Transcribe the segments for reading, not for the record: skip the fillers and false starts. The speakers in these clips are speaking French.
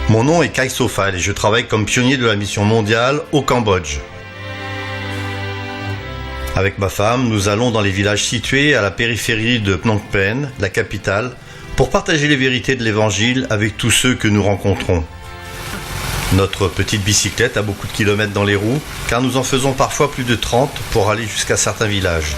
Mon nom est Kai Sofal et je travaille comme pionnier de la mission mondiale au Cambodge. Avec ma femme, nous allons dans les villages situés à la périphérie de Phnom Penh, la capitale, pour partager les vérités de l'Évangile avec tous ceux que nous rencontrons. Notre petite bicyclette a beaucoup de kilomètres dans les roues, car nous en faisons parfois plus de 30 pour aller jusqu'à certains villages.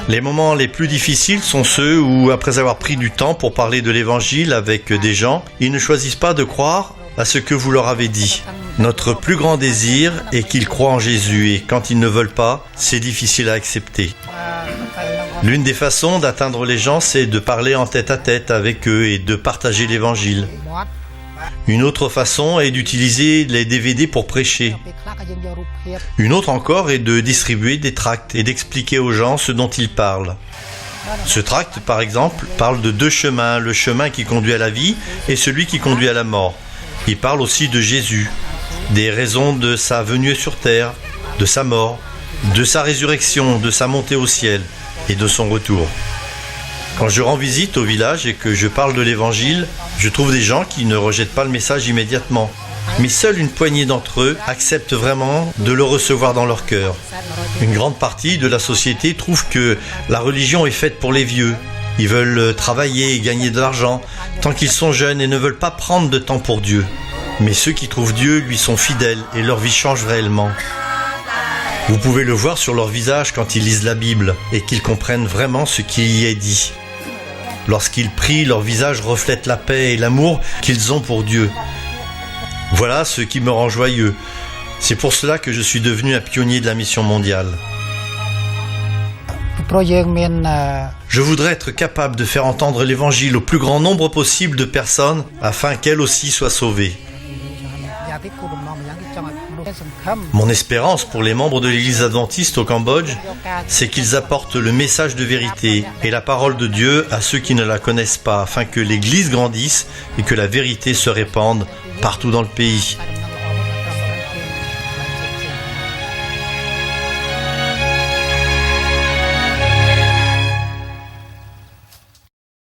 Les moments les plus difficiles sont ceux où, après avoir pris du temps pour parler de l'Évangile avec des gens, ils ne choisissent pas de croire à ce que vous leur avez dit. Notre plus grand désir est qu'ils croient en Jésus et quand ils ne veulent pas, c'est difficile à accepter. L'une des façons d'atteindre les gens, c'est de parler en tête-à-tête avec eux et de partager l'Évangile. Une autre façon est d'utiliser les DVD pour prêcher. Une autre encore est de distribuer des tracts et d'expliquer aux gens ce dont ils parlent. Ce tract, par exemple, parle de deux chemins, le chemin qui conduit à la vie et celui qui conduit à la mort. Il parle aussi de Jésus, des raisons de sa venue sur terre, de sa mort, de sa résurrection, de sa montée au ciel et de son retour. Quand je rends visite au village et que je parle de l'Évangile, je trouve des gens qui ne rejettent pas le message immédiatement. Mais seule une poignée d'entre eux acceptent vraiment de le recevoir dans leur cœur. Une grande partie de la société trouve que la religion est faite pour les vieux. Ils veulent travailler et gagner de l'argent tant qu'ils sont jeunes et ne veulent pas prendre de temps pour Dieu. Mais ceux qui trouvent Dieu lui sont fidèles et leur vie change réellement. Vous pouvez le voir sur leur visage quand ils lisent la Bible et qu'ils comprennent vraiment ce qui y est dit. Lorsqu'ils prient, leur visage reflète la paix et l'amour qu'ils ont pour Dieu. Voilà ce qui me rend joyeux. C'est pour cela que je suis devenu un pionnier de la mission mondiale. Je voudrais être capable de faire entendre l'Évangile au plus grand nombre possible de personnes afin qu'elles aussi soient sauvées. Mon espérance pour les membres de l'Église adventiste au Cambodge, c'est qu'ils apportent le message de vérité et la parole de Dieu à ceux qui ne la connaissent pas, afin que l'Église grandisse et que la vérité se répande partout dans le pays.